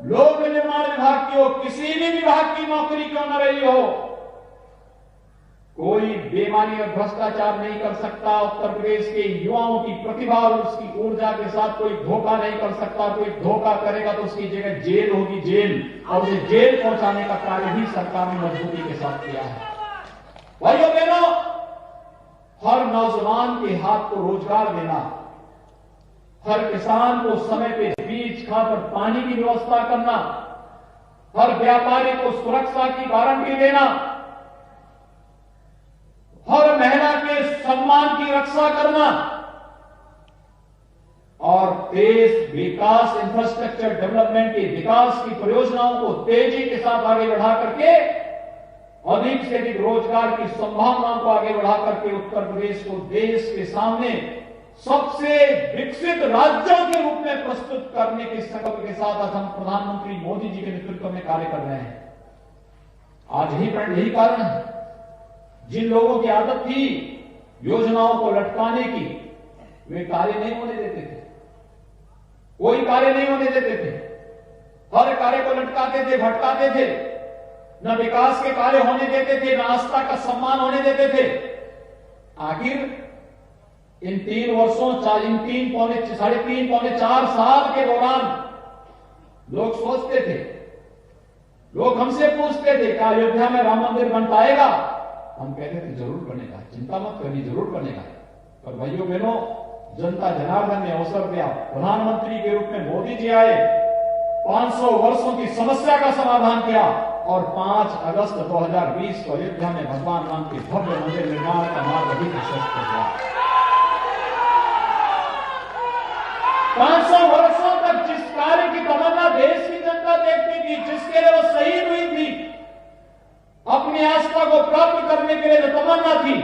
लोक निर्माण विभाग की हो, किसी भी विभाग की नौकरी क्यों न रही हो, कोई बेईमानी और भ्रष्टाचार नहीं कर सकता। उत्तर प्रदेश के युवाओं की प्रतिभा और उसकी ऊर्जा के साथ कोई धोखा नहीं कर सकता। कोई धोखा करेगा तो उसकी जगह जेल होगी, जेल, और उसे जेल पहुंचाने का कार्य भी सरकार ने मजबूती के साथ किया है। भाइयों बहनों, हर नौजवान के हाथ को रोजगार देना, हर किसान को समय पे बीज, खाद और पानी की व्यवस्था करना, हर व्यापारी को सुरक्षा की गारंटी देना, हर महिला के सम्मान की रक्षा करना और देश विकास, इंफ्रास्ट्रक्चर डेवलपमेंट के विकास की परियोजनाओं को तेजी के साथ आगे बढ़ा करके अधिक से अधिक रोजगार की संभावनाओं को आगे बढ़ा करके उत्तर प्रदेश को देश के सामने सबसे विकसित राज्यों के रूप में प्रस्तुत करने के संकल्प के साथ आज हम प्रधानमंत्री मोदी जी के नेतृत्व में कार्य कर रहे हैं। आज यही कारण है, जिन लोगों की आदत थी योजनाओं को लटकाने की, वे कार्य नहीं होने देते थे, कोई कार्य नहीं होने देते थे, हर कार्य को लटकाते थे, भटकाते थे, न विकास के कार्य होने देते थे, न आस्था का सम्मान होने देते थे। आखिर इन 3 वर्षों, साढ़े तीन पौने 4 साल के दौरान लोग सोचते थे, लोग हमसे पूछते थे क्या अयोध्या में राम मंदिर बन पाएगा? हम कहते थे जरूर बनेगा, चिंता मत करिए, जरूर बनेगा। पर भाइयों बहनों, जनता जनार्दन ने अवसर दिया, प्रधानमंत्री के रूप में मोदी जी आए, 500 वर्षों की समस्या का समाधान किया और 5 अगस्त 2020 को अयोध्या में भगवान राम के भव्य मंदिर निर्माण का मार्ग भी प्रशस्त कर दिया। 500 वर्षों तक जिस कार्य की तमन्ना देश की जनता देखती थी, जिसके लिए वो शहीद हुई थी, अपनी आस्था को प्राप्त करने के लिए जो तमन्ना थी,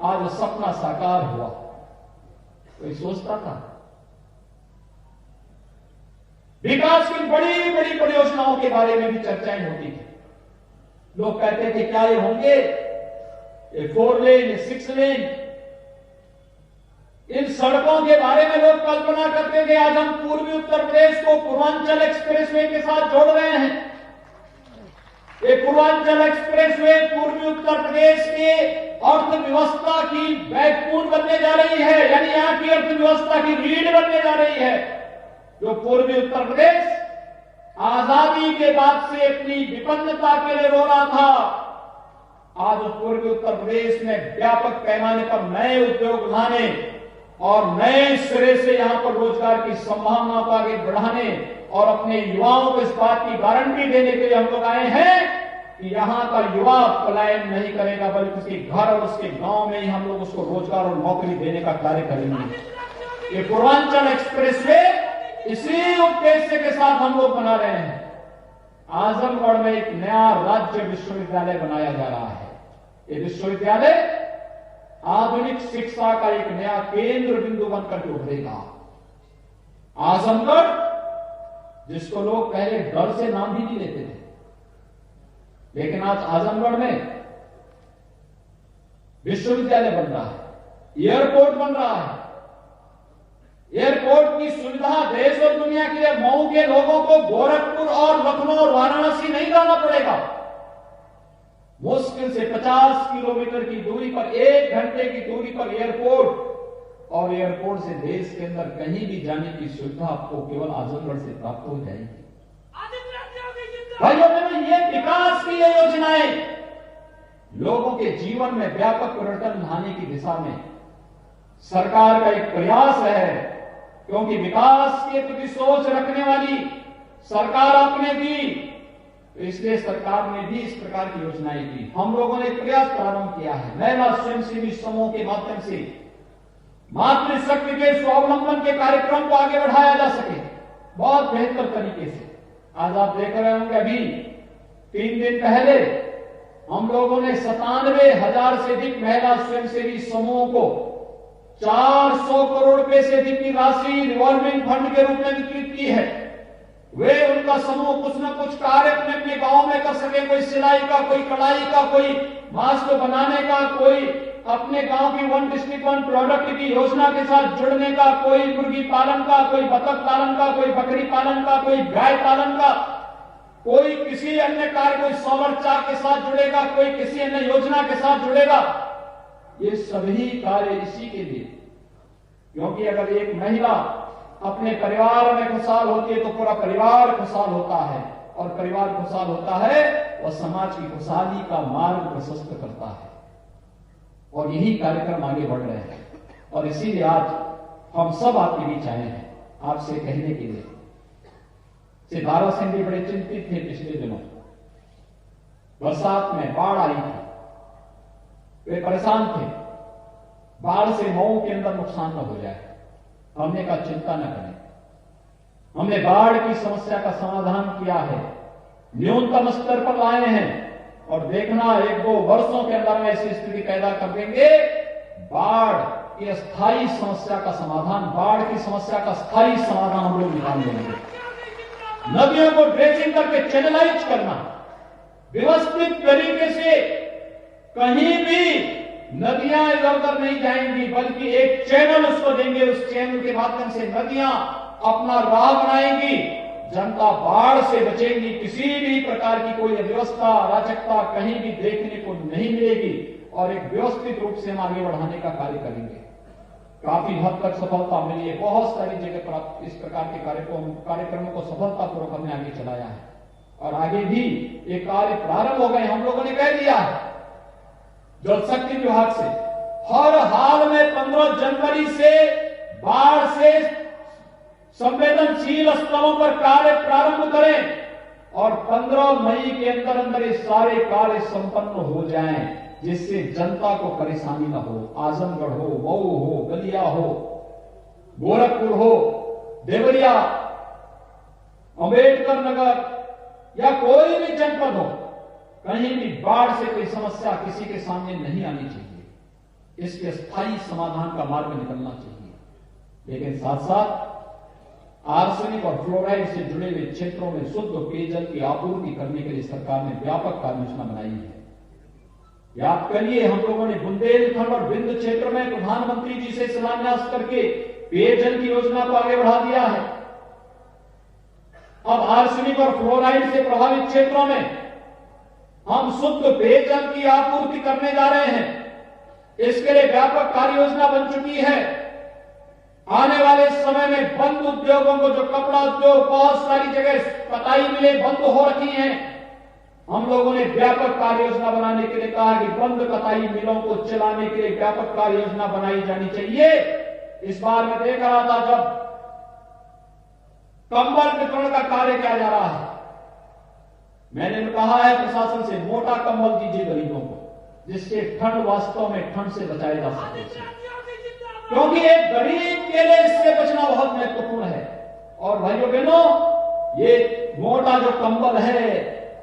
आज सपना साकार हुआ। कोई सोचता था? विकास की बड़ी बड़ी परियोजनाओं के बारे में भी चर्चाएं होती थी। लोग कहते थे क्या ये होंगे, ये 4 लेन, 6 लेन, इन सड़कों के बारे में लोग कल्पना करते थे। आज हम पूर्वी उत्तर प्रदेश को पूर्वांचल एक्सप्रेसवे के साथ जोड़ रहे हैं। ये पूर्वांचल एक्सप्रेसवे पूर्वी उत्तर प्रदेश के अर्थव्यवस्था की बैकबोन बनने जा रही है, यानी यहां की अर्थव्यवस्था की रीढ़ बनने जा रही है। जो पूर्वी उत्तर प्रदेश आजादी के बाद से अपनी विपन्नता के लिए रो रहा था, आज पूर्वी उत्तर प्रदेश में व्यापक पैमाने पर नए उद्योग लाने और नए सिरे से यहां पर रोजगार की संभावना को आगे बढ़ाने और अपने युवाओं को इस बात की गारंटी देने के लिए हम लोग आए हैं कि यहां का युवा पलायन नहीं करेगा, बल्कि उसके घर और उसके गांव में ही हम लोग उसको रोजगार और नौकरी देने का कार्य करेंगे। ये पूर्वांचल एक्सप्रेसवे इसी उद्देश्य के साथ हम लोग बना रहे हैं। आजमगढ़ में एक नया राज्य विश्वविद्यालय बनाया जा रहा है। ये विश्वविद्यालय आधुनिक शिक्षा का एक नया केंद्र बिंदु बनकर के उभरेगा। आजमगढ़, जिसको लोग पहले डर से नाम भी नहीं लेते थे, लेकिन आज आजमगढ़ में विश्वविद्यालय बन रहा है, एयरपोर्ट बन रहा है। एयरपोर्ट की सुविधा देश और दुनिया के लिए मऊ के लोगों को गोरखपुर और लखनऊ और वाराणसी नहीं जाना पड़ेगा। मुश्किल से 50 किलोमीटर की दूरी पर, 1 घंटे की दूरी पर एयरपोर्ट, और एयरपोर्ट से देश के अंदर कहीं भी जाने की सुविधा आपको केवल आजमगढ़ से प्राप्त हो जाएगी। भाइयों बहनों, ये विकास की ये योजनाएं लोगों के जीवन में व्यापक परिवर्तन लाने की दिशा में सरकार का एक प्रयास है, क्योंकि विकास के प्रति सोच रखने वाली सरकार आपने दी, तो इसलिए सरकार ने भी इस प्रकार की योजनाएं दी। हम लोगों ने एक प्रयास प्रारंभ किया है, महिला स्वयंसेवी समूह के माध्यम से मातृशक्ति के स्वावलंबन के कार्यक्रम को आगे बढ़ाया जा सके बहुत बेहतर तरीके से। आज आप देख रहे होंगे, अभी 3 दिन पहले हम लोगों ने 97,000 से अधिक महिला स्वयंसेवी समूहों को 400 करोड़ रुपए से अधिक की राशि रिवॉल्विंग फंड के रूप में वितरित की है। वे उनका समूह कुछ न कुछ कार्य अपने अपने गांव में कर सके, कोई सिलाई का, कोई कढ़ाई का, कोई मास्क बनाने का, कोई अपने गांव की 1 डिस्ट्रिक्ट 1 प्रोडक्ट की योजना के साथ जुड़ने का, कोई मुर्गी पालन का, कोई बतख पालन का, कोई बकरी पालन का, कोई गाय पालन का, कोई किसी अन्य कार्य, कोई सौर चार्ट के साथ जुड़ेगा, कोई किसी अन्य योजना के साथ जुड़ेगा। ये सभी कार्य इसी के लिए, क्योंकि अगर एक महिला अपने परिवार में खुशहाल होती है तो पूरा परिवार खुशहाल होता है, और परिवार खुशहाल होता है वह समाज की खुशहाली का मार्ग प्रशस्त करता है। और यही कार्यक्रम आगे बढ़ रहे हैं, और इसीलिए आज हम सब आपके बीच आए हैं आपसे कहने के लिए। सिद्धारा सिंह जी बड़े चिंतित थे पिछले दिनों, बरसात में बाढ़ आई थी, वे परेशान थे, बाढ़ से मऊ के अंदर नुकसान न हो जाए। हमने कहा चिंता न करें, हमने बाढ़ की समस्या का समाधान किया है, न्यूनतम स्तर पर लाए हैं, और देखना 1-2 वर्षों के अंदर में ऐसी स्थिति पैदा कर देंगे, बाढ़ की स्थायी समस्या का समाधान, बाढ़ की समस्या का स्थायी समाधान हम लोग निकाल देंगे। नदियों को ड्रेसिंग करके चैनलाइज करना, व्यवस्थित तरीके से कहीं भी नदियां इधर उधर नहीं जाएंगी, बल्कि एक चैनल उसको देंगे, उस चैनल के माध्यम से नदियां अपना राह बनाएंगी, जनता बाढ़ से बचेगी, किसी भी प्रकार की कोई अव्यवस्था अराजकता कहीं भी देखने को नहीं मिलेगी, और एक व्यवस्थित रूप से हम आगे बढ़ाने का कार्य करेंगे। काफी हद तक सफलता मिली है, बहुत सारी जगह पर इस प्रकार के कार्यक्रमों को सफलतापूर्वक हमने आगे चलाया है, और आगे भी ये कार्य प्रारंभ हो गए। हम लोगों ने कह दिया है जल शक्ति विभाग से हर हाल में 15 जनवरी से बाढ़ से संवेदनशील स्थलों पर कार्य प्रारंभ करें, और 15 मई के अंदर अंदर ये सारे कार्य संपन्न हो जाएं, जिससे जनता को परेशानी न हो। आजमगढ़ हो, मऊ हो, बलिया हो, गोरखपुर हो, देवरिया, अंबेडकर नगर या कोई भी जनपद हो, कहीं भी बाढ़ से कोई समस्या किसी के सामने नहीं आनी चाहिए। इसके स्थायी समाधान का मार्ग निकलना चाहिए। लेकिन साथ साथ आर्सेनिक और फ्लोराइड से जुड़े हुए क्षेत्रों में शुद्ध पेयजल की आपूर्ति करने के लिए सरकार ने व्यापक कार्य योजना बनाई है। याद करिए, हम लोगों ने बुंदेलखंड और विंध्य क्षेत्र में प्रधानमंत्री जी से शिलान्यास करके पेयजल की योजना को आगे बढ़ा दिया है। अब आर्सेनिक और फ्लोराइड से प्रभावित क्षेत्रों में हम शुद्ध पेयजल की आपूर्ति करने जा रहे हैं। इसके लिए व्यापक कार्य योजना बन चुकी है। आने वाले समय में बंद उद्योगों को, जो कपड़ा उद्योग बहुत सारी जगह कताई मिलें बंद हो रखी हैं, हम लोगों ने व्यापक कार्य योजना बनाने के लिए कहा कि बंद कताई मिलों को चलाने के लिए व्यापक कार्य योजना बनाई जानी चाहिए। इस बार मैं देख रहा था जब कंबल वितरण का कार्य किया जा रहा है, मैंने कहा है प्रशासन से मोटा कंबल दीजिए गरीबों को, जिससे ठंड वास्तव में ठंड से बचाया जा सके, क्योंकि एक गरीब के लिए इससे बचना बहुत महत्वपूर्ण है। और भाइयों बहनों, ये मोटा जो कंबल है,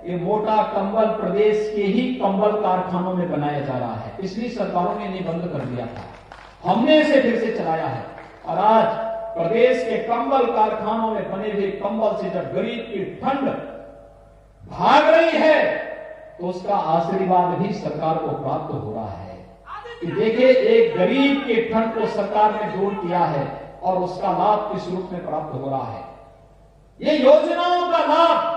ये मोटा कंबल प्रदेश के ही कंबल कारखानों में बनाया जा रहा है। पिछली सरकारों ने इन्हें बंद कर दिया था, हमने इसे फिर से चलाया है, और आज प्रदेश के कंबल कारखानों में बने हुए कंबल से जब गरीब की ठंड भाग रही है, तो उसका आशीर्वाद भी सरकार को प्राप्त हो रहा है कि देखिए, एक गरीब के ठंड को सरकार ने दूर किया है, और उसका लाभ किस रूप में प्राप्त हो रहा है। ये योजनाओं का लाभ